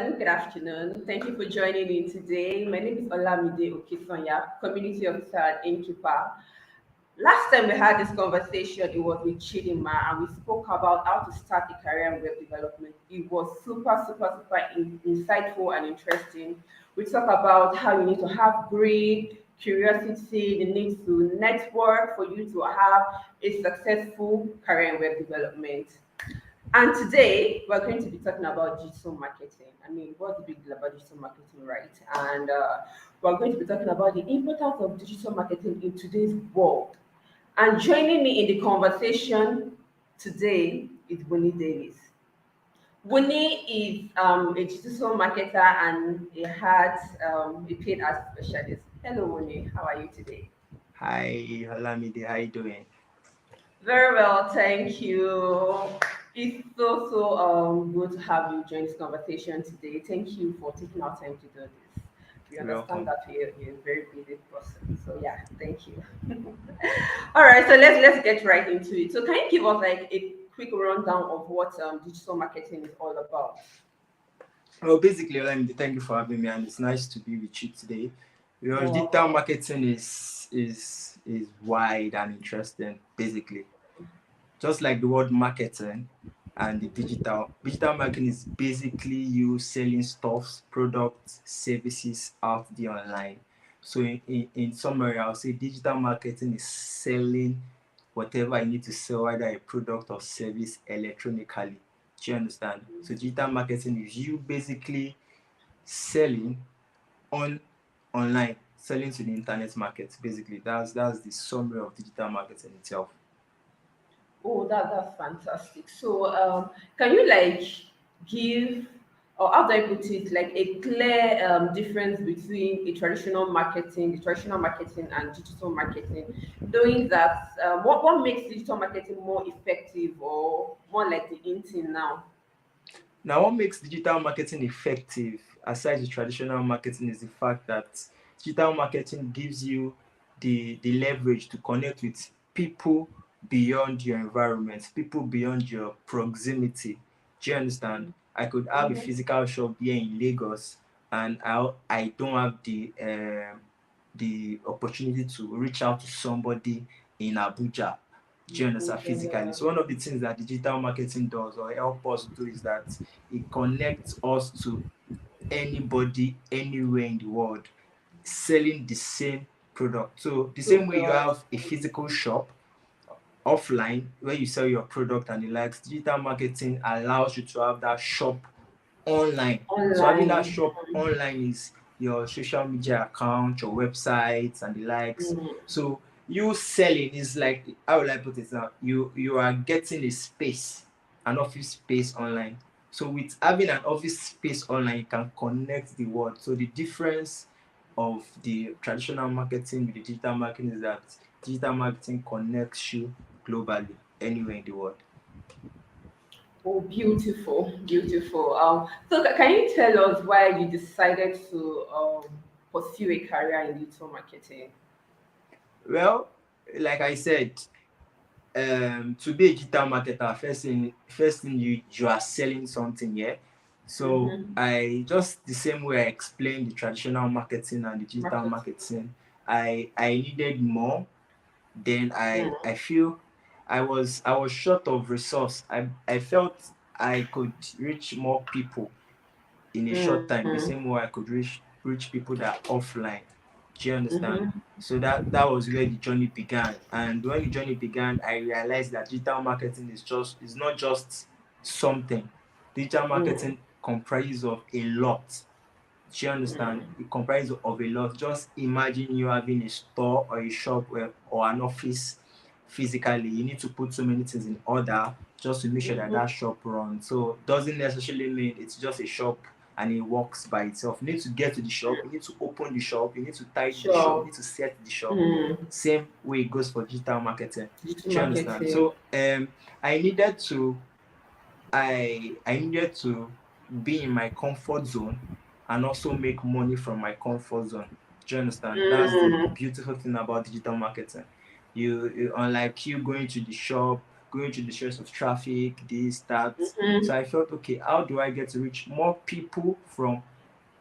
everyone. Good afternoon. Thank you for joining me today. My name is Olamide Okisonya, Community Officer at Innkeeper. Last time we had this conversation, it was with Chidima, and we spoke about how to start a career in web development. It was super insightful and interesting. We talk about how you need to have greed, curiosity, the need to network for you to have a successful career in web development. And today we're going to be talking about digital marketing. I mean, what's the big deal about digital marketing, right? And we're going to be talking about the importance of digital marketing in today's world. And joining me in the conversation today is Winnie Davis. Winnie is a digital marketer and a paid ads specialist. Hello, Winnie. How are you today? Hi, Olamide, how you doing? Very well, thank you. It's so good to have you join this conversation today. Thank you for taking our time to do this. We You're understand welcome. that you're a very busy person. So yeah, thank you. All right, so let's get right into it. So can you give us like a quick rundown of what digital marketing is all about? Well, basically, Olamide, thank you for having me, and it's nice to be with you today. You're Because digital welcome. marketing is wide and interesting. Basically, just like the word marketing and the digital marketing is basically you selling stuffs, products, services out there online. So in summary, I'll say digital marketing is selling whatever you need to sell, either a product or service electronically. Do you understand? So digital marketing is you basically selling on online, selling to the internet market. Basically, that's the summary of digital marketing itself. Oh, that's fantastic. So, can you like give, or how do I put it, like a clear difference between the traditional marketing and digital marketing? Knowing that, what makes digital marketing more effective or more like the in thing now? Now, what makes digital marketing effective, aside the traditional marketing, is the fact that digital marketing gives you the leverage to connect with people beyond your environment, people beyond your proximity. Do you understand? I could have a Mm-hmm. physical shop here in Lagos, and I don't have the opportunity to reach out to somebody in Abuja. Do you understand? Physically? Yeah. So one of the things that digital marketing does or help us do is that it connects us to anybody anywhere in the world selling the same product. So the same way you Product have a physical shop offline where you sell your product and the likes, digital marketing allows you to have that shop online. So having that online. shop online is your social media account, your websites and the likes. Mm. So you selling is like, how will I put it now? You are getting a space, an office space online. So with having an office space online, you can connect the world. So the difference of the traditional marketing with the digital marketing is that digital marketing connects you globally, anywhere in the world. Oh, beautiful, beautiful. So can you tell us why you decided to pursue a career in digital marketing? Well, like I said, to be a digital marketer, first thing you are selling something, yeah. So Mm-hmm. I just the same way I explained the traditional marketing and the digital Marketing. marketing, I needed more. Then I Mm, feel I was short of resource. I felt I could reach more people in a short time, the mm, same way I could reach people that are offline. Do you understand? mm-hmm. So that was where the journey began. And when the journey began, I realized that digital marketing is not just something. Digital Mm, marketing comprises of a lot. Do you understand? mm, It comprises of a lot. Just imagine you having a store or a shop or an office physically. You need to put so many things in order just to make sure that mm-hmm. that shop runs. So doesn't necessarily mean it's just a shop and it works by itself. You need to get to the shop, you need to open the shop, you need to tidy the shop, you Sure. need to set the shop. Mm, Same way it goes for digital marketing. digital Do you understand? marketing. So I needed to I needed to be in my comfort zone and also make money from my comfort zone. Do you understand? That's the Mm, beautiful thing about digital marketing. You unlike you going to the shop, going through the stress of traffic, this, that. So Mm-hmm. I felt, okay, how do I get to reach more people from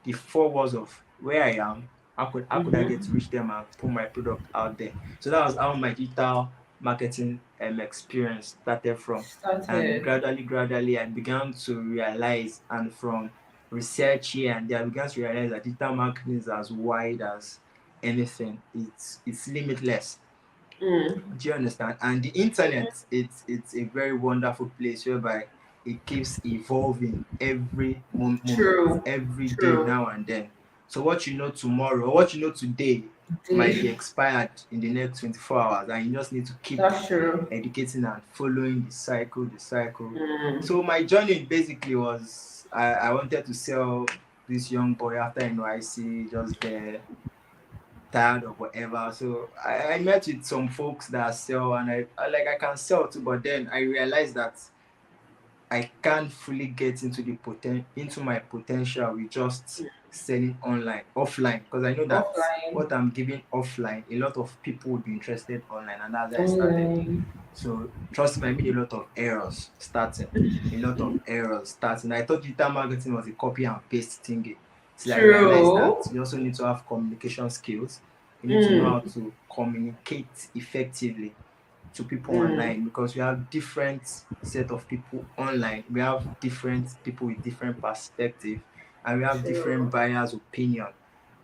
the four walls of where I am? How could I get to Mm-hmm. reach them and put my product out there? So that was how my digital marketing experience started from. And Started. gradually, I began to realize, and from research here and there, I began to realize that digital marketing is as wide as anything. It's limitless. Mm. Do you understand? And the internet, it's a very wonderful place whereby it keeps evolving every moment, True. every day, True. now and then. So what you know tomorrow, or what you know today, might be Did. expired in the next 24 hours, and you just need to keep That's true. educating and following the cycle, the cycle. Mm. So my journey basically was, I wanted to sell this young boy after NYC, just there, tired of whatever. So I met with some folks that sell, and I can sell too, but then I realized that I can't fully get into into my potential with just selling online, offline, because I know that Offline. what I'm giving offline, a lot of people would be interested online, and that's how I started. Online. So trust me, I made a lot of errors starting. A lot of errors starting. I thought digital marketing was a copy and paste thingy. Till I realized that True. you also need to have communication skills. You need to know how Mm. to communicate effectively to people Mm. online, because we have different set of people online. We have different people with different perspective, and we have different True. buyers' opinion.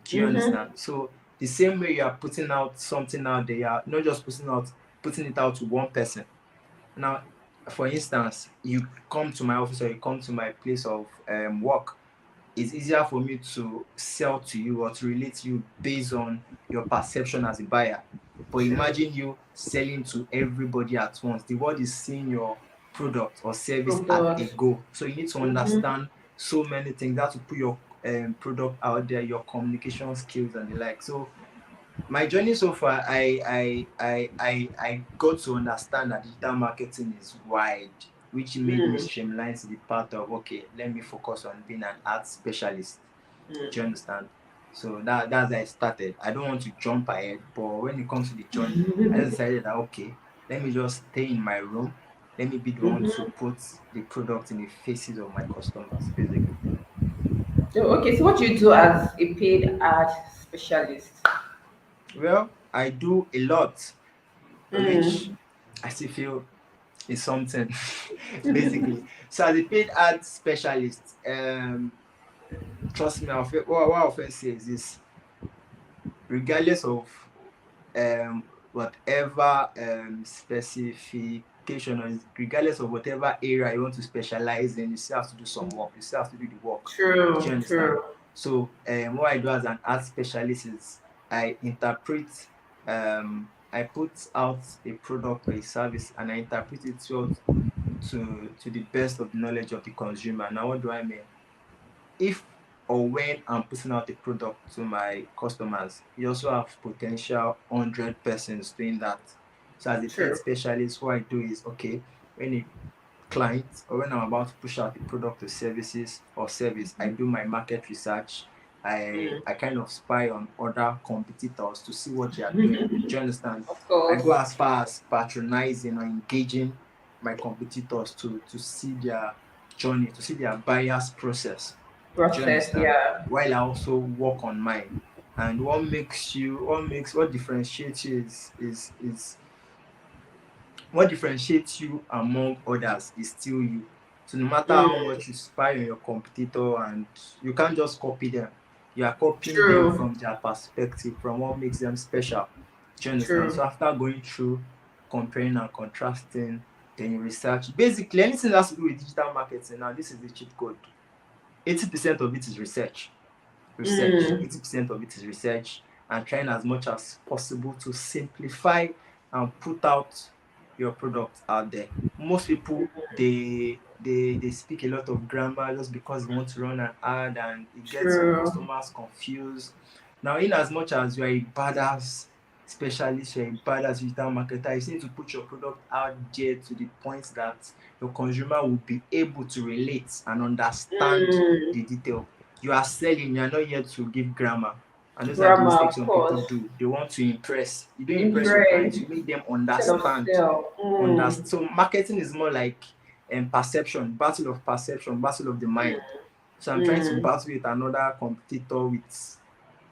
Do you Mm-hmm. understand? So the same way you are putting out something out there, you are not just putting it out to one person. Now, for instance, you come to my office or you come to my place of work, it's easier for me to sell to you or to relate to you based on your perception as a buyer. But True. imagine you selling to everybody at once. The world is seeing your product or service at a Product. go. So you need to Mm-hmm. understand so many things. That to put your product out there, your communication skills and the like. So my journey so far, I got to understand that digital marketing is wide, which made me Mm. streamline to the part of, okay, let me focus on being an art specialist. Do you Mm. understand? So that's how I started. I don't want to jump ahead, but when it comes to the journey, I just decided that, okay, let me just stay in my room. Let me be the one to Mm-hmm. put the product in the faces of my customers, basically. Oh, okay, so what do you do as a paid art specialist? Well, I do a lot, which Mm. I still feel is something basically. So as a paid ad specialist, trust me, what I often say is this: regardless of whatever specification, or regardless of whatever area you want to specialize in, you still have to do some work. You still have to do the work. Do you True, understand? true. So what I do as an art specialist is I interpret, I put out a product or a service, and I interpret it to the best of the knowledge of the consumer. Now, what do I mean? If or when I'm putting out a product to my customers, you also have potential 100 persons doing that. So as a paid True. specialist, what I do is, okay, when a client, or when I'm about to push out a product or services or service, I do my market research. I kind of spy on other competitors to see what they are doing. Mm. Do you understand? Of I go course. as far as patronizing or engaging my competitors to see their journey, to see their buyer's process. Do you Process, understand? yeah. While I also work on mine. And what differentiates you what differentiates you among others is still you. So no matter how Mm. much you spy on your competitor, and you can't just copy them. You are copying them True, from their perspective, from what makes them special. Do you understand? true. So after going through comparing and contrasting, then you research. Basically, anything that has to do with digital marketing, now this is the cheat code. 80% of it is research. Research. Mm. 80% of it is research, and trying as much as possible to simplify and put out your product out there. Most people, they speak a lot of grammar just because they want to run an ad, and it gets some True. customers confused. Now, in as much as you are a badass specialist, you're a badass digital marketer, you need to put your product out there to the point that your consumer will be able to relate and understand Mm. the detail. You are selling, you are not here to give grammar. And those are the Grammar, mistakes of some people course. do. They want to impress. You don't impress your Impress clients. You make them instead of understand. sell. So marketing is more like perception, battle of perception, battle of the mind. So I'm trying to Mm, battle with another competitor with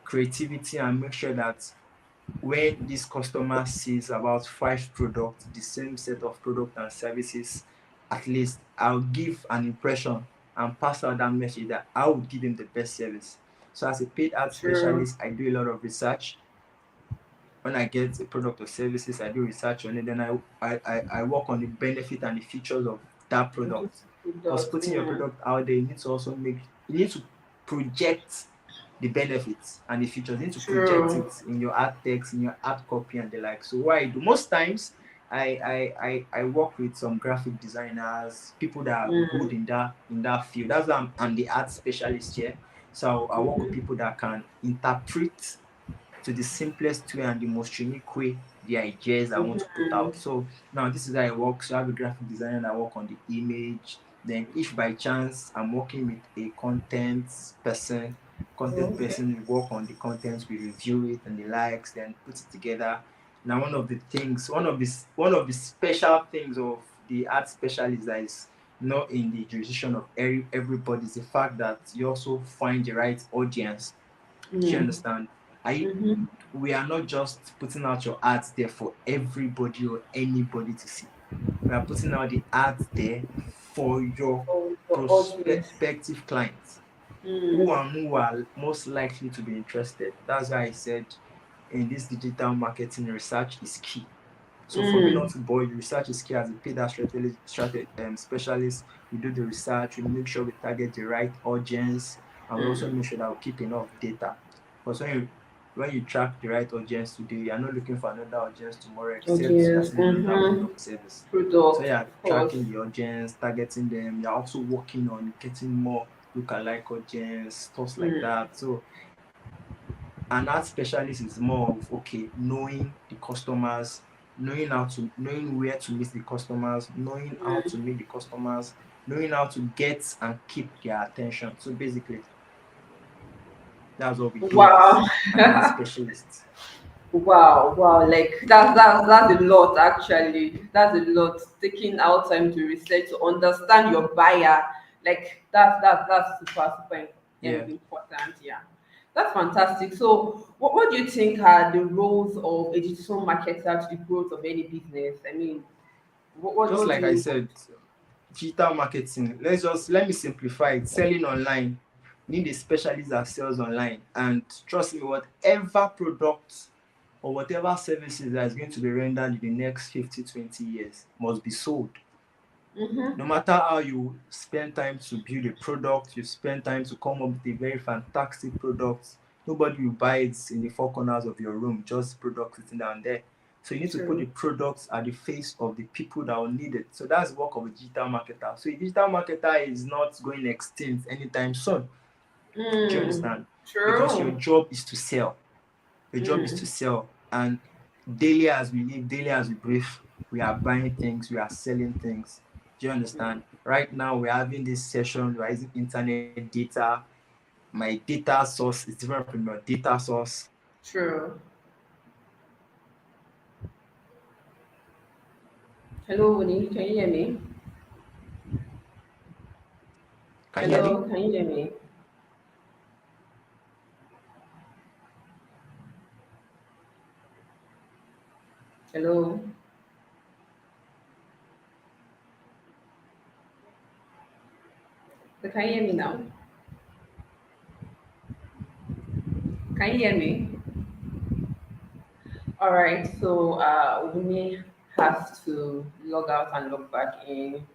creativity and make sure that when this customer sees about five products, the same set of products and services, at least I'll give an impression and pass out that message that I would give him the best service. So as a paid ad true. specialist, I do a lot of research. When I get a product or services, I do research on it. Then I work on the benefit and the features of that product. This Because product. putting your product out there, you need to project the benefits and the features. You need to project True. it in your ad text, in your ad copy, and the like. So what I do most times, I work with some graphic designers, people that are good Mm, in that field. That's why I'm the art specialist here. So I work with mhm, people that can interpret to the simplest way and the most unique way the ideas I want to put out. mhm. So now this is how it works. So I have a graphic designer that work on the image. Then if by chance I'm working with a person, content Okay. person, we work on the content, we review it and the likes, then put it together. Now one of the special things of the art specialist that is not in the jurisdiction of everybody is the fact that you also find the right audience. Do you Mm, understand? I mhm. We are not just putting out your ads there for everybody or anybody to see. We are putting out the ads there for your For the audience. prospective clients Mm, who are most likely to be interested. That's why I said in this digital marketing, research is key. So for me not mm. to bore you, research is key. As a paid specialist, we do the research, we make sure we target the right audience, and we also make sure that we keep enough data. Because when you track the right audience today, you are not looking for another audience tomorrow, except you are Audience. selling another Mm-hmm. product service. So Product, yeah, of course. tracking the audience, targeting them. You're also working on getting more lookalike audience, stuff like Mm, that. So an art specialist is more of okay, knowing the customers, knowing where to meet the customers, knowing how to mm. meet the customers, knowing how to get and keep their attention. So basically, that's what we do as Wow. an art specialist. Wow, wow, like that's a lot actually. That's a lot. Taking out time to research to understand your buyer, like that's super Yeah. important. Yeah, that's fantastic. So, what do you think are the roles of a digital marketer to the growth of any business? I mean, Just what do like I you? said, digital marketing. Let me simplify it. Selling online. You need a specialist that sells online. And trust me, whatever product or whatever services that is going to be rendered in the next 50, 20 years must be sold. Mm-hmm. No matter how you spend time to build a product, you spend time to come up with a very fantastic product, nobody will buy it in the four corners of your room, just product sitting down there. So you need to put the True. products at the face of the people that will need it. So that's the work of a digital marketer. So a digital marketer is not going extinct anytime soon. Do you Mm. understand? Because your True. job is to sell. Your job is Mm. to sell. And daily as we live, daily as we breathe, we are buying things, we are selling things. Do you understand? Right now, we're having this session, we're using internet data. My data source is different from your data source. True. Hello, Winnie. Can you hear me? Can you hear Hello, me? can you hear me? Hello. So can you hear me now? Can you hear me? All right. So Winnie has to log out and log back in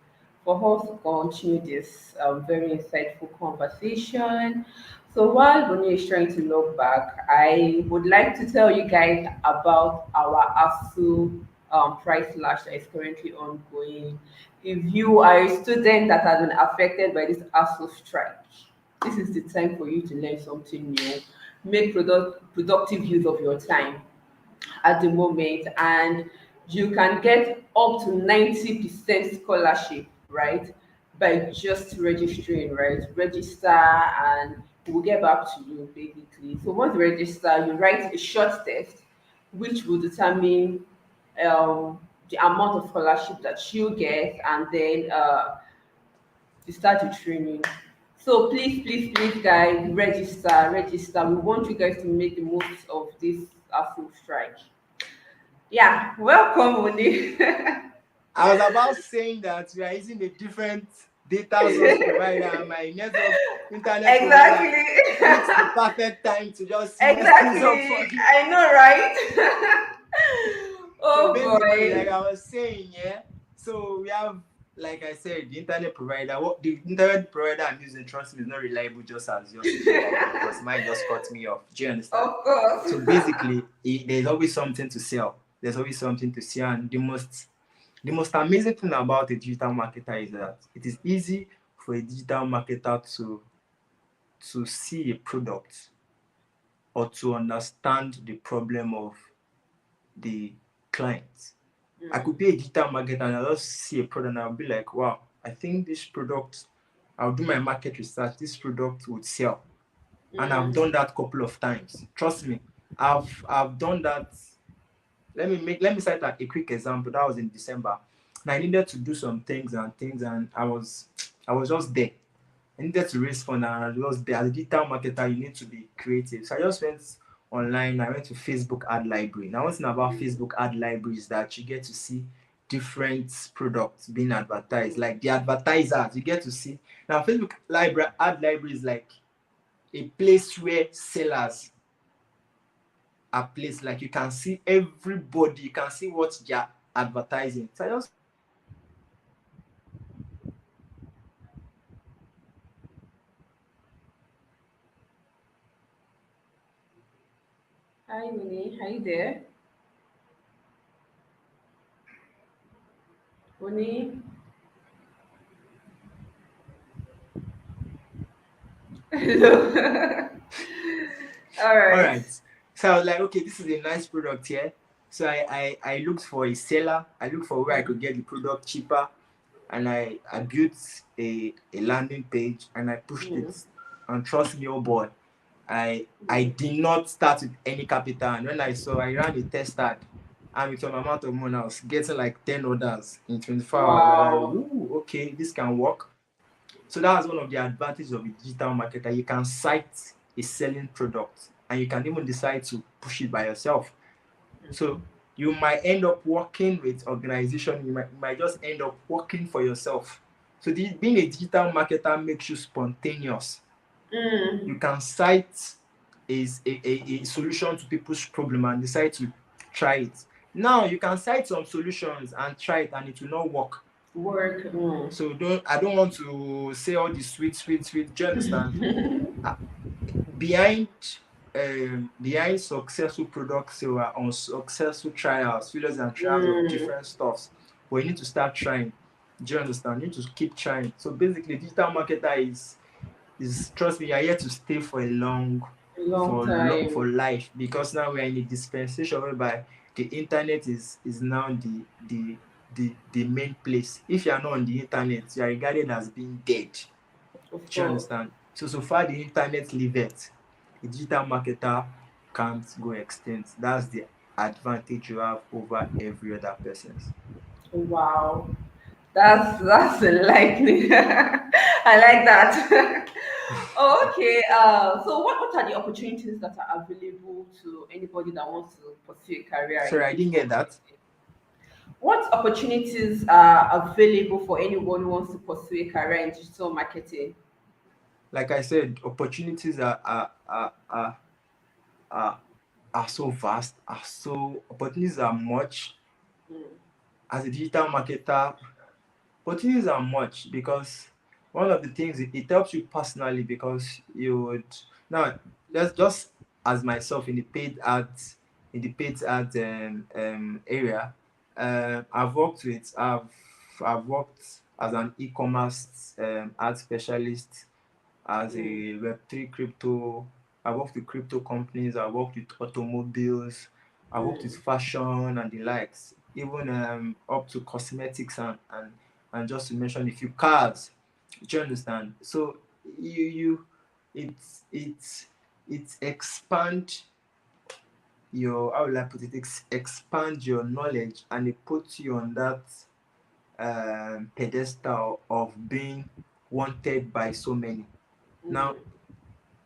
for us to continue this very insightful conversation. So while Winnie is trying to log back, I would like to tell you guys about our ASU price slash that is currently ongoing. If you are a student that has been affected by this ASU strike, this is the time for you to learn something new. Make productive use of your time at the moment, and you can get up to 90% scholarship, right, by just registering, right? Register, and we'll get back to you basically. So once you register, you write a short test, which will determine the amount of scholarship that you get, and then you start the training. So please, please, please, guys, register, register. We want you guys to make the most of this ASU strike. Yeah, welcome, Oni. I was about saying that we are using a different data source provider, and my network internet provider Exactly. picked the perfect time to just mess things up for Exactly. me. I know, right? So Oh basically, like boy. I was saying, yeah. So we have, like I said, the internet provider. What the internet provider I'm using, trust me, is not reliable just as yours is reliable because mine just cut me off. Do you understand? Of course. So basically, there's always something to sell. There's always something to sell, and the most amazing thing about a digital marketer is that it is easy for a digital marketer to see a product or to understand the problem of the client. I could be a digital marketer and I'll just see a product and I'll be like, wow, I think this product, I'll do my market research, this product would sell. And I've Mm. done that a couple of times. Trust me, I've done that. Let me cite a quick example. That was in December. And I needed to do some things and I was just there. I needed to raise funds and I was there. As a digital marketer, you need to be creative. So I just went online. I went to Facebook ad library. Now, one thing about Facebook ad library is that you get to see different products being advertised, like the advertisers. You get to see now Facebook library ad library is like a place where sellers are placed. Like you can see everybody, you can see what they're advertising. So I just went there and I just started researching the product. I just started Hi, Oni. Are you there? Oni? Hello. All all right. right. So I was like, okay, this is a nice product here. So I looked for a seller. I looked for where I could get the product cheaper. And I built a landing page and I pushed it. Mm. And trust me, oh boy, I did not start with any capital. And when I ran a test ad and with some amount of money, I was getting like 10 orders in 24 hours. I was like, Wow. ooh, okay, this can work. So that's one of the advantages of a digital marketer. You can cite a selling product and you can even decide to push it by yourself. So you might end up working with organization, you might just end up working for yourself. So being a digital marketer makes you spontaneous. Mm. You can cite a solution to people's problem and decide to try it. Now you can cite some solutions and try it and it will not work. Work. Mm. So I don't want to say all the sweet, sweet, sweet. Do you understand? Uh, behind behind successful products there were unsuccessful trials, failures and trials of Mm. different stuffs. But you need to start trying. Do you understand? You need to keep trying. So basically, digital marketer is trust me, you're here to stay for a long A long time. for life because now we're in a dispensation whereby the internet is now the main place. If you are not on the internet, you are regarded as being dead. Of Do you course. understand? So far the internet leave it, a digital marketer can't go extinct. That's the advantage you have over every other person's. Wow. That's enlightening. I like that. Oh, okay. So what are the opportunities that are available to anybody that wants to pursue a career Sorry, in I didn't digital get that. marketing? What opportunities are available for anyone who wants to pursue a career in digital marketing? Like I said, opportunities are, are so vast, opportunities are much. Mm. As a digital marketer, opportunities are much because one of the things it helps you personally because you would now let's just as myself in the paid ads area. I've worked as an e-commerce ad specialist, as Mm. a Web3 crypto. I worked with crypto companies, I worked with automobiles, I worked with Mm. fashion and the likes, even up to cosmetics and just to mention a few cars. Do you understand? So you It's expand your, how will I put it, expand your knowledge, and it puts you on that pedestal of being wanted by so many. Now,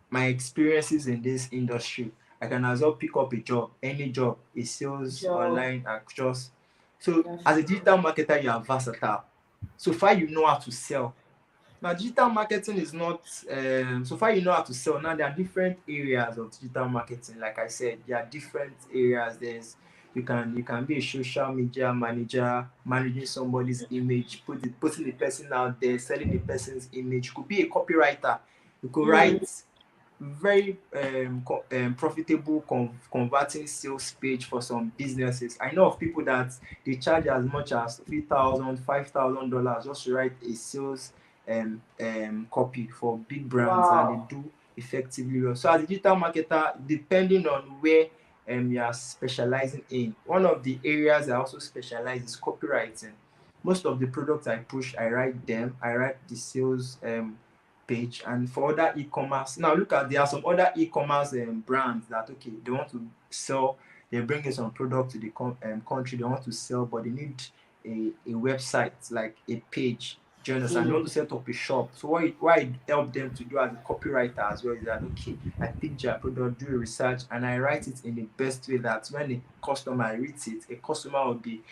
my experiences in this industry, I can as well pick up a job, any job, a sales Job. online across. So That's as a true. digital marketer, you are versatile. So far you know how to sell. Now, digital marketing is not, so far you know how to sell. Now, there are different areas of digital marketing. Like I said, there are different areas. You can be a social media manager, managing somebody's image, putting the person out there, selling the person's image. You could be a copywriter. You could Mm. write very profitable converting sales page for some businesses. I know of people that they charge as much as $3,000, $5,000 just to write a sales copy for big brands, and they Wow. do effectively well. So as a digital marketer, depending on where you are specializing in, one of the areas I also specialize is copywriting. Most of the products I push, I write them. I write the sales page. And for other e-commerce, now look at, there are some other e-commerce brands that, okay, they want to sell, they're bringing some product to the country, they want to sell, but they need a website, like a page. Do you understand? They want Mm. to set up a shop. So what I help them to do as a copywriter as well is that, okay, I pick their product, do a research, and I write it in the best way that when a customer reads it, a customer will be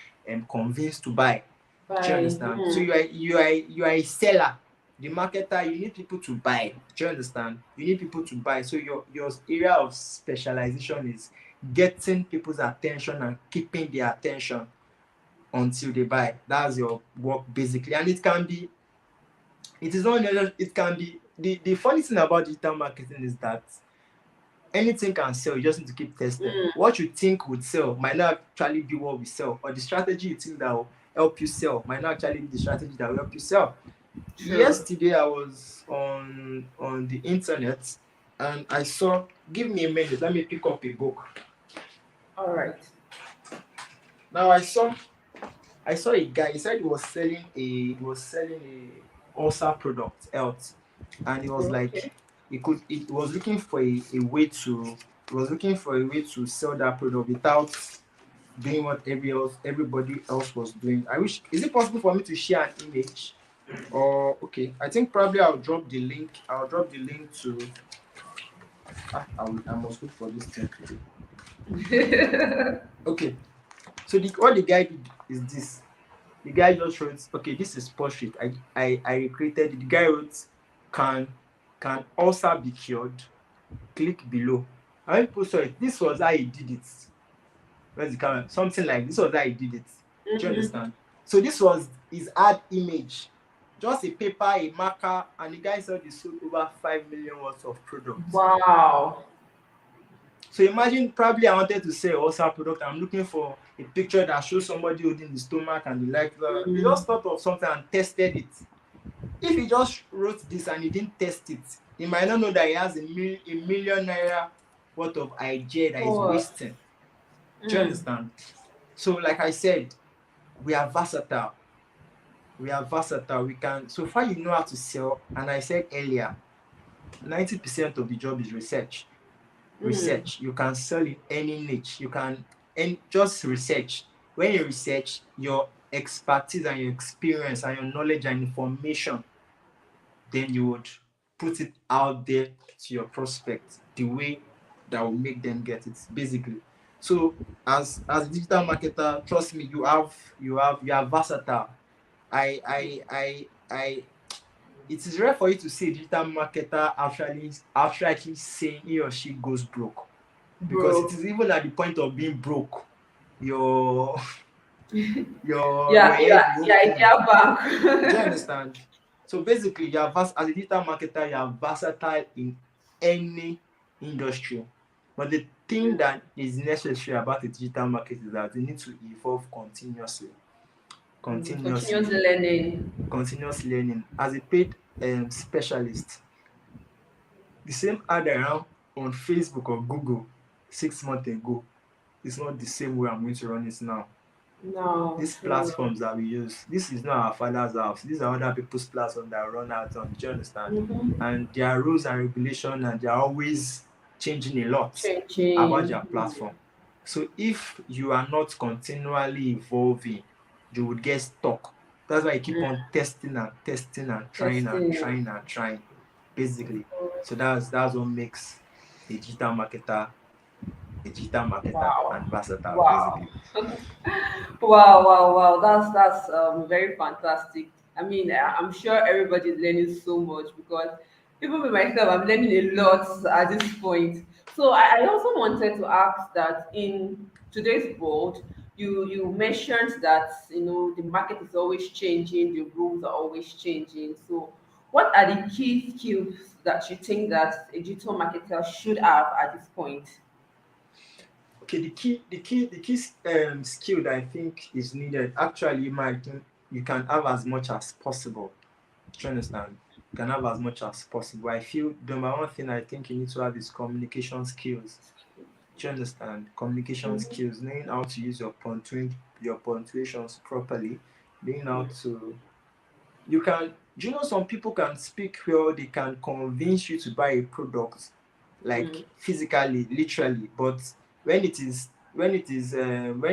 convinced to buy. Do you By understand? So you are a seller. The marketer, you need people to buy. Do you understand? You need people to buy. So your area of specialization is getting people's attention and keeping their attention until they buy. That's your work basically. And it is not it can be the funny thing about digital marketing is that anything can sell. You just need to keep testing. What you think would sell might not actually be what will sell, or the strategy you think that will help you sell might not actually be the strategy that will help you sell. true. Yesterday I was on the internet, and I saw, give me a minute, let me pick up a book. All right. Now I saw a guy. He said he was selling a ulcer product, health, and he was like, Okay. he was looking for a way to he was looking for a way to sell that product without doing what everybody else was doing. I wish, is it possible for me to share an image? Or okay, I think probably I'll drop the link. I'll drop the link to. I must look for this thing. Okay, so what the guy did is this. The guy just wrote, okay, this is portrait. I recreated it. The guy wrote, can can ulcer be cured? Click below. And when people saw it, this was how he did it. Where's the camera? Something like this was how he did it. Do you understand? So this was his ad image. Just a paper, a marker, and the guy said he sold over 5 million worth of products. Wow. So imagine, probably I wanted to sell also a product. I'm looking for a picture that shows somebody holding the stomach and the like. He just thought of something and tested it. If he just wrote this and he didn't test it, he might not know that he has a million naira worth of idea that is Oh. wasting. Do you understand? So, like I said, we are versatile. We are versatile. We can, so far you know how to sell. And I said earlier, 90% of the job is research. Research. You can sell in any niche. You can, and just research. When you research, your expertise and your experience and your knowledge and information, then you would put it out there to your prospect the way that will make them get it, basically. So as a digital marketer, trust me, you are versatile. I it is rare for you to see a digital marketer actually saying he or she goes broke, because it Bro. is even at the point of being broke, your your Yeah, head yeah, will yeah, open. idea Do you bank. understand? So basically, as a digital marketer, you are versatile in any industry. But the thing that is necessary about a digital market is that you need to evolve continuously, Continuous continuously, learning. continuous learning. As a paid specialist, the same ad I ran on Facebook or Google 6 months ago is not the same way I'm going to run it now. No, These true. platforms that we use, this is not our father's house. These are other people's platforms that run out on. Do you understand? Mm-hmm. And there are rules and regulations, and they are always changing a lot about Changing. their platform. So if you are not continually evolving, you would get stuck. That's why you keep Mm. on testing and testing and trying and Testing. trying and trying, basically. Of course. So that's what makes a digital marketer a digital marketer Wow. and versatile, Wow. basically. Wow, wow, wow. That's very fantastic. I mean, I'm sure everybody's learning so much because even with myself, I'm learning a lot at this point. So I also wanted to ask that in today's world, you mentioned that the market is always changing, the rules are always changing. So what are the key skills that you think that a digital marketer should have at this point? Okay, the key skill that I think is needed. Actually, you can have as much as possible. Do you understand? You can have as much as possible. I feel the number one thing I think you need to have is communication skills. Do you understand? Communication skills, knowing how to use your punctuations properly, being how to you can do you know some people can speak well, they can convince you to buy a product like Mm. physically, literally, but when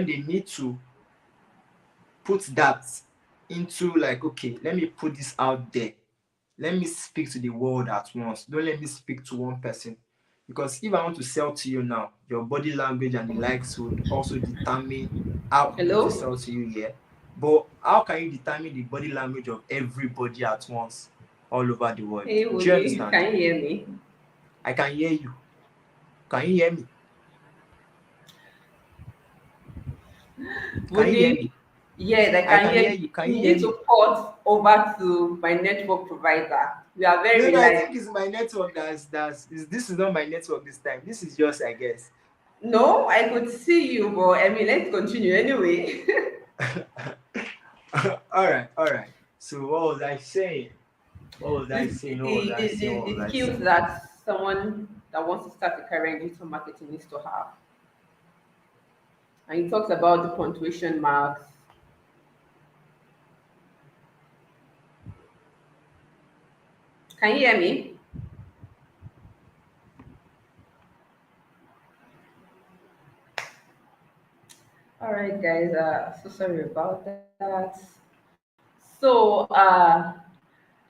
they need to put that into, like, okay, let me put this out there, let me speak to the world at once, don't let me speak to one person. Because if I want to sell to you now, your body language and the likes would also determine how I'm going to Hello? sell to you here. But how can you determine the body language of everybody at once all over the world? Hey, Do you Woody, understand? can you hear me? I can hear you. Can you hear me? Can you hear me? Woody, yes, I I can can hear hear you. you. Can You you hear need me? to port over to my network provider. We are No, very no, I reliable. think it's my network this is not my network this time. This is yours, I guess. No, I could see you, but I mean, let's continue anyway. All right. So what was I saying? What was I This, saying? What was the, I the, saying? the, What was the I skills saying? that someone that wants to start a career in digital marketing needs to have. And he talks about the punctuation marks. Can you hear me? All right, guys. So sorry about that. So,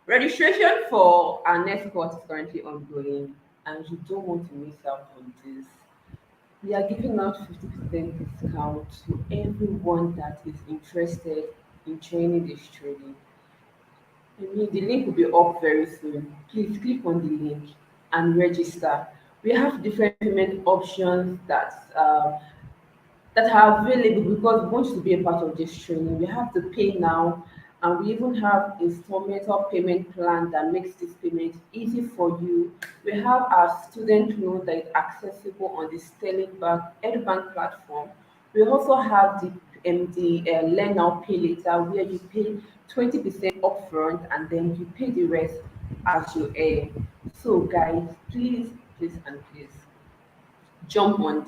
registration for our next course is currently ongoing, and you don't want to miss out on this. We are giving out 50% discount to everyone that is interested in joining this training. I mean, the link will be up very soon. Please click on the link and register. We have different payment options that are available because we want you to be a part of this training. You have to pay now, and we even have installmental payment plan that makes this payment easy for you. We have our student loan that is accessible on the Sterling Bank EduBank platform. We also have the Learn Now Pay Later, where you pay 20% upfront and then you pay the rest as you earn. So, guys, please, please, and please jump on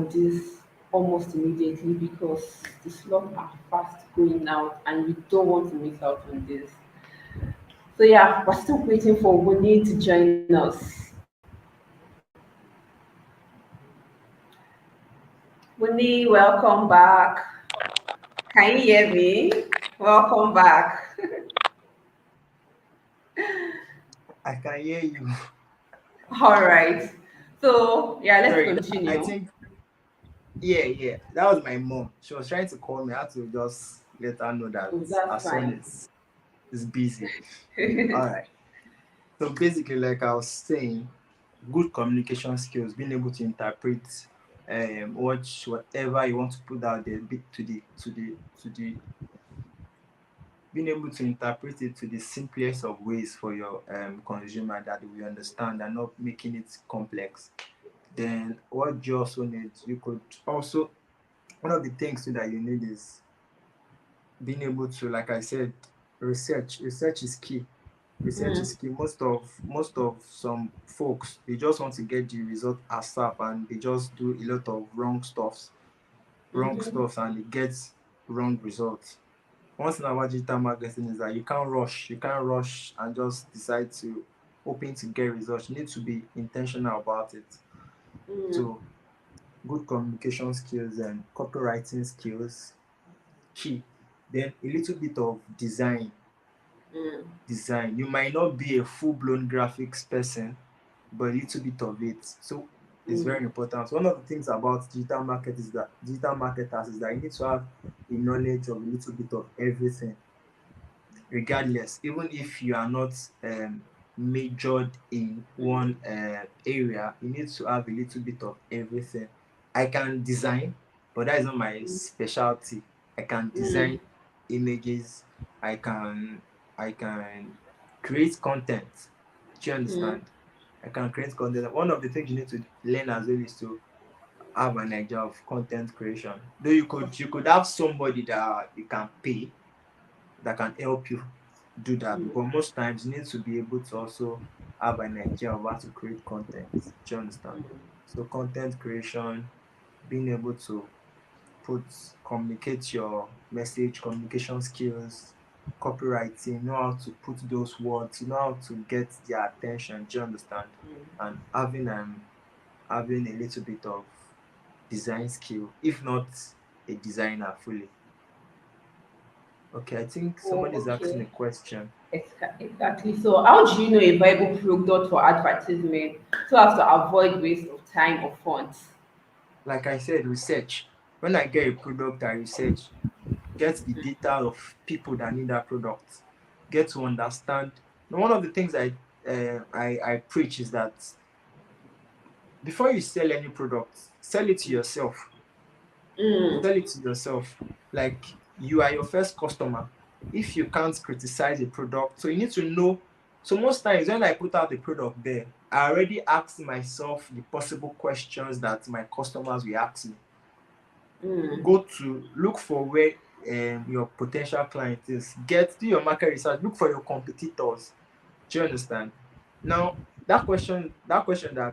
this almost immediately because the slots are fast going out and you don't want to miss out on this. So yeah, we're still waiting for Winnie to join us. Winnie, welcome back. Can you hear me? Welcome back. I can hear you. All right. So yeah, let's Sorry, I continue. think yeah. That was my mom. She was trying to call me. I had to just let her know that Oh, our that's son fine. is busy. All right. So basically, like I was saying, good communication skills, being able to interpret whatever you want to put out there to the being able to interpret it to the simplest of ways for your consumer that we understand and not making it complex. Then what you also need, you could also one of the things too that you need is being able to, like I said, research is key. Research is Mm, key. Most of some folks, they just want to get the result ASAP and they just do a lot of wrong stuffs. wrong stuff and it gets wrong results. One thing about digital marketing is that you can't rush. You can't rush and just decide to hoping to get results. You need to be intentional about it. Mm, So good communication skills and copywriting skills, key. Then a little bit of mm, design. You might not be a full-blown graphics person, but a little bit of it. So it's mm, very important. One of the things about digital marketers is that you need to have a knowledge of a little bit of everything, regardless, even if you are not majored in one area, you need to have a little bit of everything. I can design, but that is not my specialty. I can mm, design images. I can i can create content. Do you mm, understand? I can create content. One of the things you need to learn as well is to have an idea of content creation. Though you could have somebody that you can pay that can help you do that. mm, But most times you need to be able to also have an idea of how to create content. Do you understand? So content creation, being able to put communicate your message, communication skills, copywriting, know how to put those words, you know how to get their attention. Do you understand? And having a little bit of design skill, if not a designer fully. Okay, I think oh, somebody is asking a okay. question. Exactly. So, how do you know a viable product for advertisement so as to avoid waste of time or funds? Like I said, research. When I get a product, I research, get the data of people that need that product, get to understand. Now, one of the things I preach is that before you sell any product, sell it to yourself. Mm, Sell it to yourself. Like you are your first customer. If you can't criticize a product, so you need to know. So most times when I put out the product there, I already asked myself the possible questions that my customers will ask me. mm, Go to look for where your potential client is. Do your market research. Look for your competitors. Do you understand? Now that question that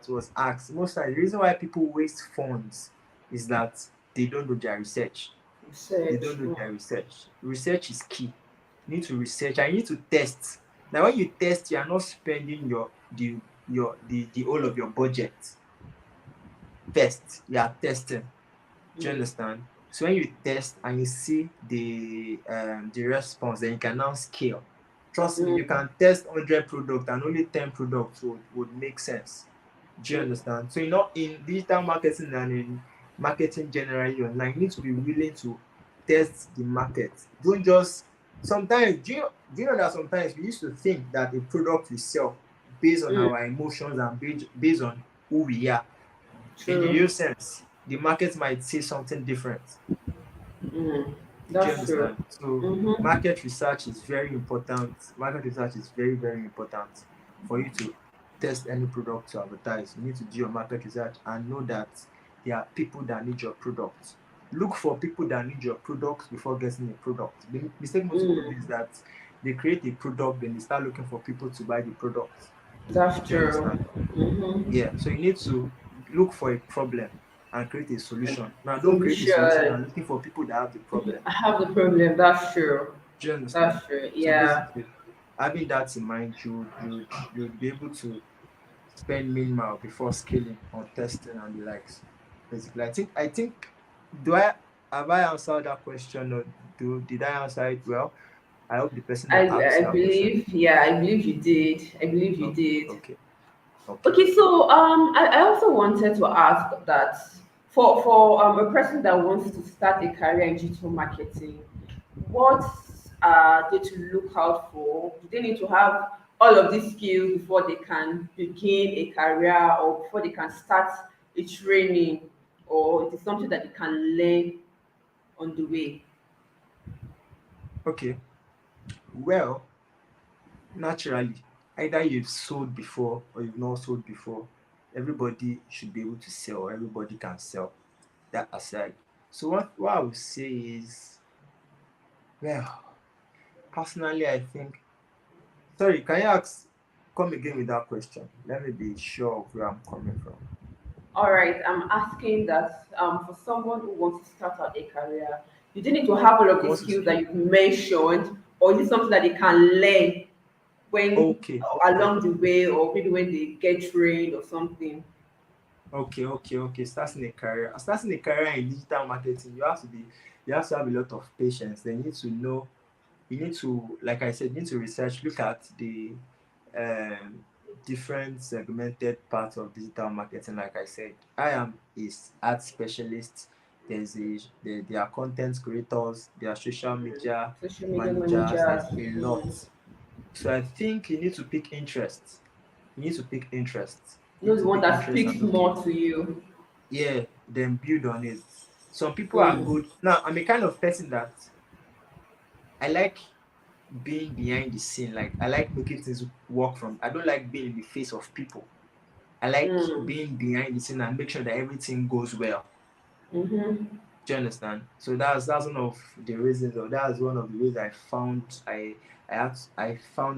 was asked, most times the reason why people waste funds is that they don't do their research. They don't research. do their research. Research is key. You need to research and you need to test. Now when you test, you are not spending the whole of your budget. First, you are testing. Do you Mm, understand? So when you test and you see the response, then you can now scale. Trust me, you mm, can test 100 products and only 10 products would make sense. Do you mm, understand? So you know, in digital marketing and in marketing generally online, you need to be willing to test the market. Don't just sometimes do you know that sometimes we used to think that a product we sell based on mm. our emotions and based on who we are. In the True. real sense, the market might say something different. Mm, Do you that's true. understand? So Mm-hmm. market research is very important. Market research is very, very important for you to test any product to advertise. You need to do your market research and know that there are people that need your product. Look for people that need your product before getting a product. The mistake most people do Mm, is that they create a product, then they start looking for people to buy the product. that's Do you true. understand? Mm-hmm. Yeah, so you need to look for a problem and create a solution. Now, don't create a solution Solution. and looking for people that have the problem. I have the problem. That's true. Do you understand? That's true. So Yeah. basically, having that in mind, you'd be able to spend minimal before scaling on testing and the likes. Basically, I think do I have I answered that question or did I answer it well? I hope the person I that asked I that question. believe. Yeah, I believe you did. I believe you Okay, did. okay, okay. Okay, so I also wanted to ask that for a person that wants to start a career in digital marketing, what are they to look out for? Do they need to have all of these skills before they can begin a career or before they can start a training, or it is something that they can learn on the way? Okay. Well, naturally, either you've sold before or you've not sold before, everybody should be able to sell. Everybody can sell. That aside. So what I would say is, well, personally, I think. Sorry, can you come again with that question? Let me be sure of where I'm coming from. All right, I'm asking that for someone who wants to start out a career, you do need to have all of Who these wants to skills that you've mentioned, or is it something that they can learn when okay, along the way, or maybe when they get trained or something? okay. Starting a career in digital marketing, you have to have a lot of patience. Then you need to know, you need to, like I said, you need to research, look at the um, different segmented parts of digital marketing. Like I said, I am is art specialist. There are content creators, there are social media Social media managers, managers, there's a lot. So I think you need to pick interest. You need to pick interest. You need those to one pick that interest speaks and okay, more to you. yeah, then build on it. Some people are Mm, good. Now, I'm a kind of person that I like being behind the scene. Like I like making things work from. I don't like being in the face of people. I like mm, being behind the scene and make sure that everything goes well. mm-hmm. Do you understand? So that's one of the reasons, or that's one of the ways I found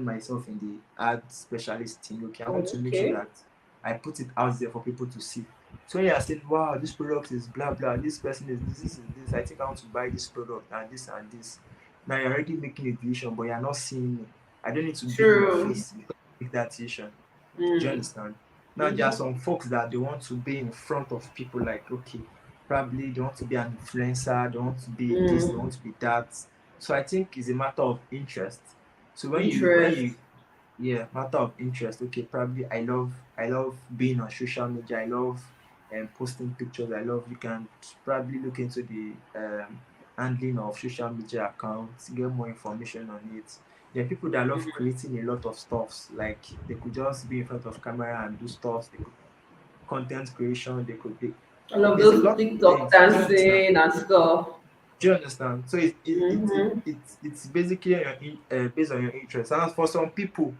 myself in the ad specialist team. Okay, I want to make sure Okay. that I put it out there for people to see. So when you are saying, "Wow, this product is blah blah," this person is this is this. I think I want to buy this product and this and this. Now you're already making a decision, but you're not seeing me. I don't need to be in your True. face to make that decision. Do you Mm, understand? Now there are mm-hmm. some folks that they want to be in front of people, like okay, probably they want to be an influencer, they want to be this, they Mm. want to be that. So I think it's a matter of interest. So when Interest. you yeah, matter of interest. Okay, probably I love being on social media. I love posting pictures. I love you can probably look into the handling of social media accounts, get more information on it. There are people that love creating a lot of stuffs. Like they could just be in front of camera and do stuff. They could content creation. They could be. I love There's a those lot of TikTok things. Do you understand? dancing and stuff. Do you understand? So Mm-hmm. it's basically based on your interest. And for some people,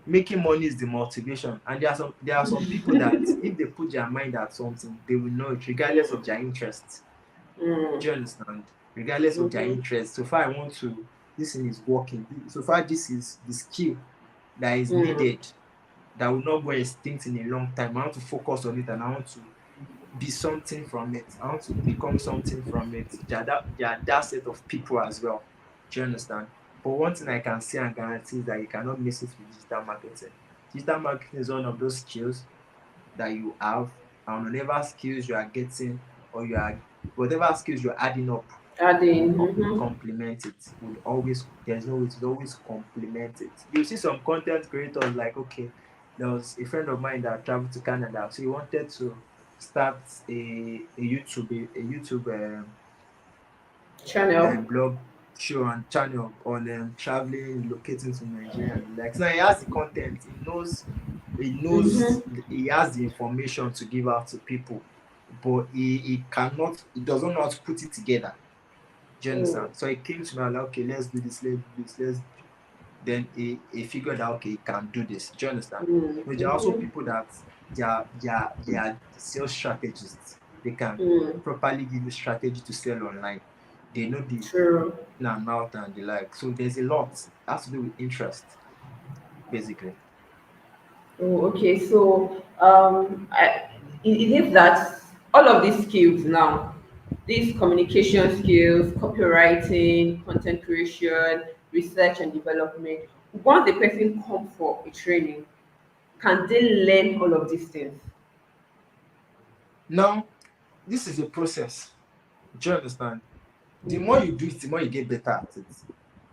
making money is the motivation, and there are some people that if they put their mind at something, they will know it regardless of their interest. Mm, Do you understand? Regardless of their mm-hmm. interest. So far I want to, this thing is working, so far this is the skill that is Mm, needed, that will not go extinct in a long time. I want to focus on it and I want to be something from it. I want to become something from it. There are that set of people as well. Do you understand? But one thing I can say and guarantee is that you cannot miss it with digital marketing. Digital marketing is one of those skills that you have, and whatever skills you are getting, or you are whatever skills you're adding up would adding. always Mm-hmm. complement it. Would always there's no way to always complement it. You see some content creators like okay, there was a friend of mine that traveled to Canada, so he wanted to start a YouTube Channel. blog show and channel on traveling, relocating to Nigeria and the likes. Now he has the content, Mm-hmm. he has the information to give out to people, but he doesn't know how to put it together. Do you Mm, understand? So he came to me and like, okay, let's do this, then he figured out okay, he can do this. Do you understand? mm, But there are also mm-hmm. people that they are sales strategists. They can Mm, properly give you strategy to sell online. They know the true. in and out and the like. So there's a lot. It has to do with interest, basically. Oh, okay. So, it is that all of these skills now, these communication skills, copywriting, content creation, research and development, once the person comes for a training, can they learn all of these things? Now, this is a process. Do you understand? The more Mm-hmm. you do it, the more you get better at it.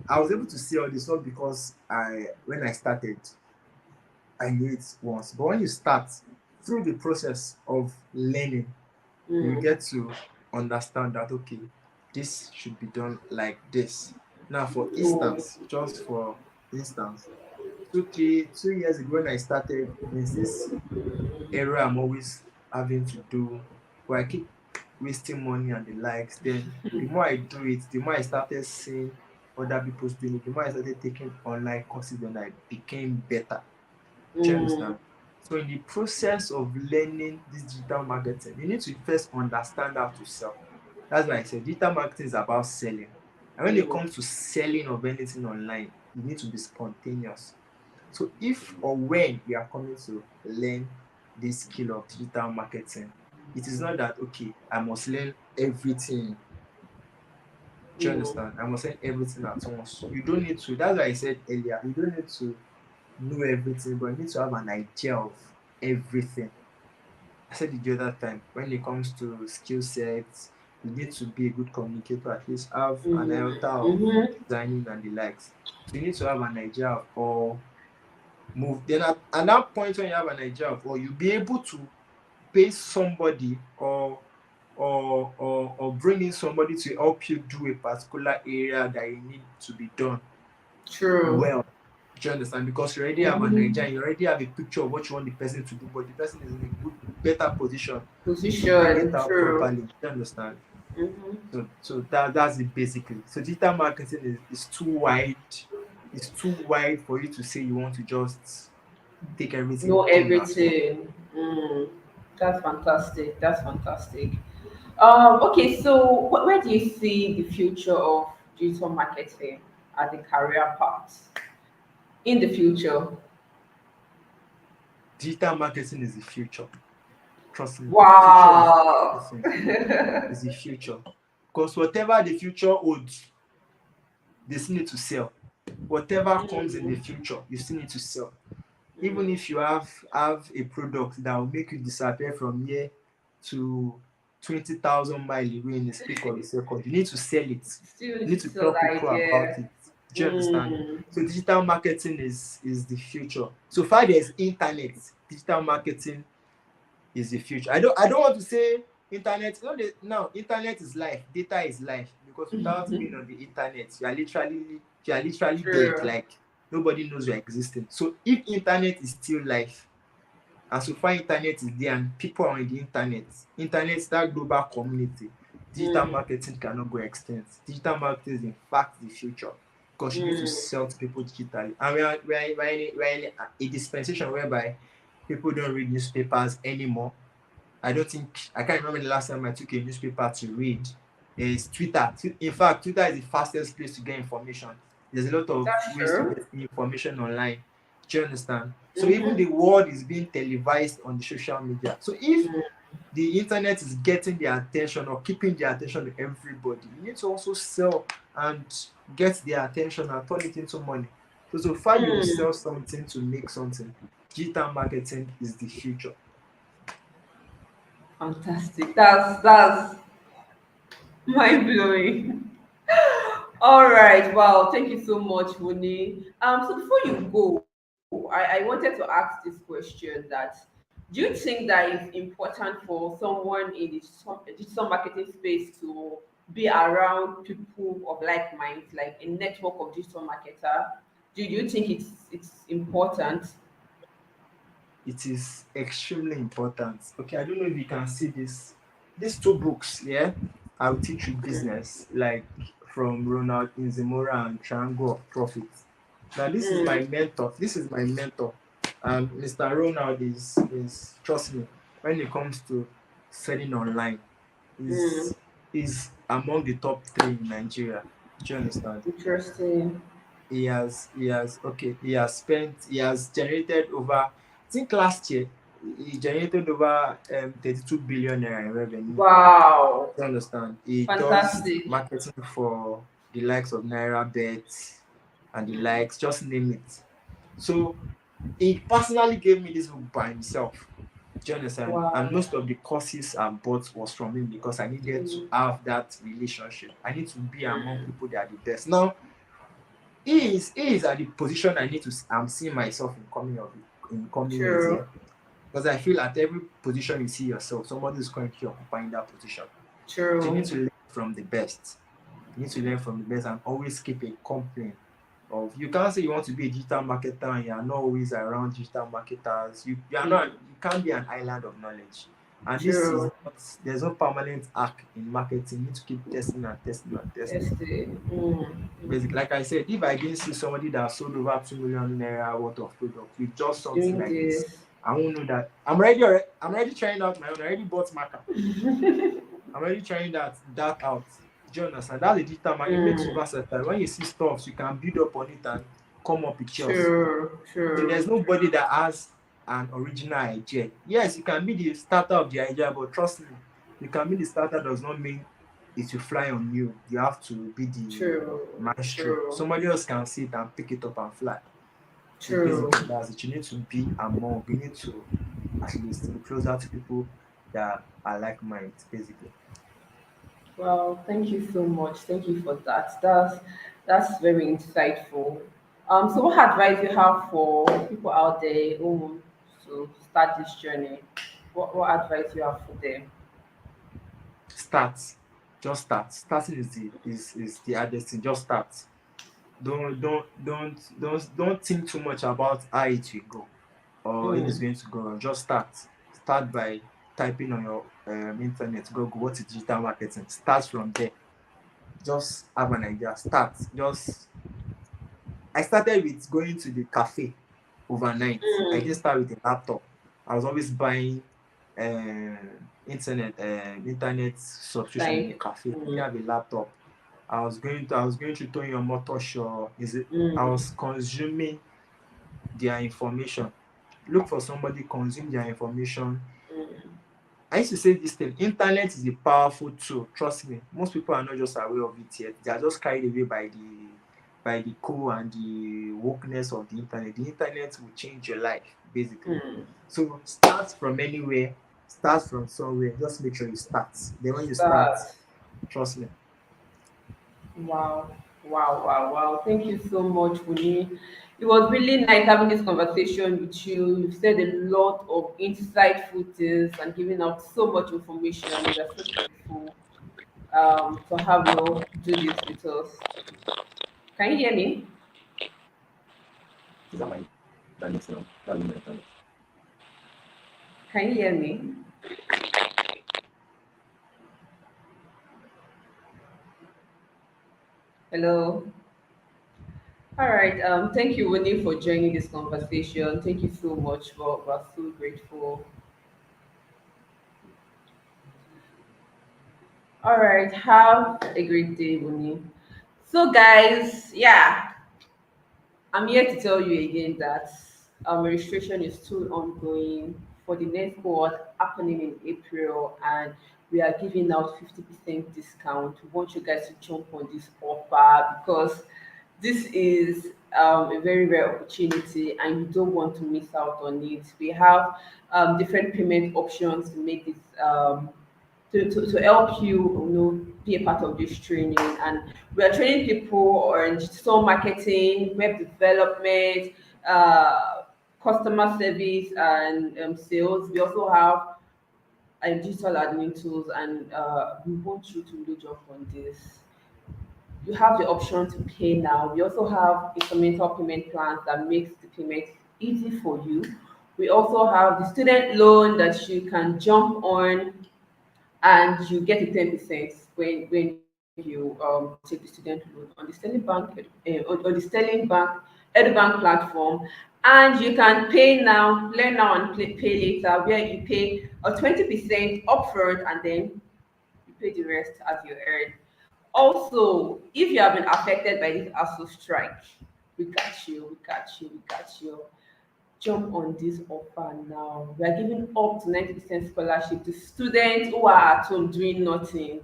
I was able to see all this not because when I started, I knew it once. But when you start through the process of learning, you Mm. get to understand that okay, this should be done like this. Now, for Oh. instance, just for instance, 2 years ago when I started, there's this error I'm always having to do where I keep wasting money and the likes. Then the more I do it, the more I started seeing other people's doing it, the more I started taking online courses, then I became better. Do you Mm. understand? So in the process of learning this digital marketing, you need to first understand how to sell. That's why I said digital marketing is about selling. And when it Mm. comes to selling of anything online, you need to be spontaneous. So if or when you are coming to learn, this skill of digital marketing. It is not that okay, I must learn everything. Do you Mm. understand? I must learn everything at once. You don't need to. That's why I said earlier. You don't need to know everything, but you need to have an idea of everything. I said it the other time. When it comes to skill sets, you need to be a good communicator. At least have an Mm. iota of Mm-hmm. designing and the likes. So you need to have an idea of all move. Then at that point when you have an idea of all, you'll be able to pay somebody or bring in somebody to help you do a particular area that you need to be done True. well. Do you understand? Because you already have an idea, Mm-hmm. you already have a picture of what you want the person to do, but the person is in a good, better position to bring it Position. out True. properly. Do you understand? Mm-hmm. So that's it basically. So digital marketing is too wide. It's too wide for you to say you want to just take everything Know in at once. everything. Mm. That's fantastic. That's fantastic. Okay, so where do you see the future of digital marketing as a career path in the future? Digital marketing is the future. Trust me. Future of Wow. marketing is the future. Because whatever the future holds, they still need to sell. Whatever comes in the Mm, future, you still need to sell. Even mm. if you have a product that will make you disappear from here to 20,000 miles away in a speak of a second, you need to sell it. Still You need need to to sell tell the people about idea. it. Do you understand? Mm, So digital marketing is the future. So far there's internet, digital marketing is the future. I don't want to say internet. No, now internet is life, data is life. Because without being on the internet, you are literally dead. true. Like nobody knows you're existing. So if internet is still life, and so far internet is there and people are on the internet, that global community, digital Mm, marketing cannot go extinct. Digital marketing is in fact the future because you need to mm. sell to people digitally. And we are in a dispensation whereby people don't read newspapers anymore. I can't remember the last time I took a newspaper to read. There's Twitter. In fact, Twitter is the fastest place to get information. There's a lot of That's ways to true. get information online. Do you understand? So even Mm-hmm. the world is being televised on the social media. So if Mm, the internet is getting the attention or keeping the attention of everybody, you need to also sell and get their attention and turn it into money. So far you will mm. sell something to make something. Digital marketing is the future. Fantastic. That's mind blowing. All right. Wow. Thank you so much, Wuni. So before you go, I wanted to ask this question that do you think that it's important for someone in the digital marketing space to be around people of like minds, like a network of digital marketer? Do you think it's important? It is extremely important. Okay, I don't know if you can see this. These two books, yeah, I'll teach you business, like from Ronald Inzimora and Triangle of Profit. Now, this is my Mm, mentor. This is my mentor. Mr. Ronald is trust me, when it comes to selling online, mm, is among the top three in Nigeria. Do you understand? interesting. He has generated over, I think last year he generated over 32 billion naira in revenue. Wow. You understand? He does Fantastic. marketing for the likes of Naira Bet and the likes, just name it. So he personally gave me this book by himself. Do you understand? And Wow. most of the courses I bought was from him because I needed to Mm, have that relationship. I need to be among mm. people that are the best. Now he is at the position I need to. I'm seeing myself in coming years, True. yeah. Because I feel at every position you see yourself, somebody is currently occupying that position. So you need True. to learn from the best. You need to learn from the best and always keep a complaint of. You can't say you want to be a digital marketer and you are not always around digital marketers. You are not. Mm, You can't be an island of knowledge. And this is true. not. There's no permanent arc in marketing. You need to keep testing and testing and testing. Yesterday. Mm, Basically, mm. like I said, if I didn't see somebody that sold over 2 million naira worth of product with just something Doing like this, this. I won't know that. I'm already trying out my own. I already bought marker. I'm already trying that out. Do you understand? That's a digital market. It makes you Mm, versatile. When you see stuff, you can build up on it and come up with yours. true. So there's True. nobody True. that has. an original idea. Yes, you can be the starter of the idea, but trust me, you can be the starter does not mean it will fly on you. You have to be the True. maestro. True. Somebody else can see it and pick it up and fly. So True. basically, that's it. You need to be among, you need to at least be closer to people that are like minded, basically. Well, thank you so much. Thank you for that. That's very insightful. So what advice you have for people out there who want to start this journey? What advice you have for them? Start. Just start. Starting is the hardest thing. Just start. Don't think too much about how it will go or if it's Mm, going to go wrong. Just start. Start by typing on your internet, Google what is digital marketing. Start from there. Just have an idea. Start. Just I started with going to the cafe overnight. I didn't mm, start with a laptop. I was always buying internet subscription in the like, cafe. I didn't mm, have a laptop. I was going to Tony your motor show. Is it I mm, was consuming their information. Look for somebody, consume their information. mm, I used to say this thing, internet is a powerful tool. Trust me, most people are not just aware of it yet. They are just carried away by the cool and the wokeness of the internet. The internet will change your life, basically. mm. So start from anywhere, start from somewhere. Just make sure you start. Then when you start, Start. trust me. Wow. Wow, wow, wow. Thank you so much, Wuni. It was really nice having this conversation with you. You've said a lot of insightful things and giving out so much information. We are so grateful to have you do this with us. Can you hear me? Is that my that next now? That's my time. Can you hear me? Hello. All right. Thank you, Winnie, for joining this conversation. Thank you so much. We're so grateful. All right. Have a great day, Winnie. So, guys, yeah, I'm here to tell you again that registration is still ongoing for the next cohort happening in April, and we are giving out 50% discount. We want you guys to jump on this offer because this is a very rare opportunity, and you don't want to miss out on it. We have different payment options to make this. To help you, be a part of this training. And we are training people on digital marketing, web development, uh, customer service, and sales. We also have digital admin tools, and we want you to really jump on this. You have the option to pay now. We also have instrumental payment plans that makes the payment easy for you. We also have the student loan that you can jump on and you get a 10% when you take the student loan on the Sterling Bank on the Sterling Bank EduBank platform, and you can pay now, learn now, and pay later, where you pay a 20% upfront and then you pay the rest as you earn. Also, if you have been affected by this ASU strike, we got you, we got you, we got you. Jump on this offer now. We are giving up to 90% scholarship to students who are at home doing nothing.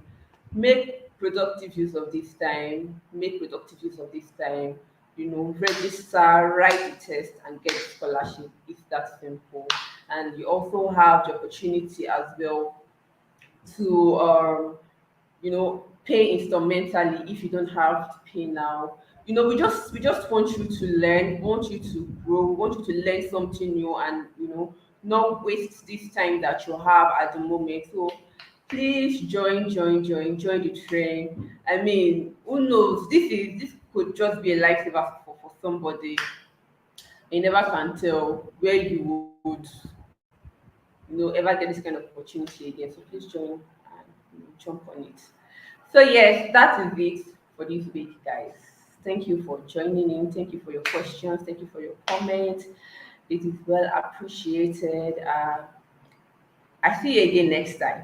Make productive use of this time. Make productive use of this time. Register, write the test, and get the scholarship. It's that simple. And you also have the opportunity as well to pay instrumentally if you don't have to pay now. We just want you to learn, want you to grow, want you to learn something new, and not waste this time that you have at the moment. So please join the train. I mean, who knows, this could just be a lifesaver for somebody. You never can tell where you would ever get this kind of opportunity again. So please join and jump on it. So yes, that is it for this week, guys. Thank you for joining in. Thank you for your questions. Thank you for your comments. It is well appreciated. I see you again next time.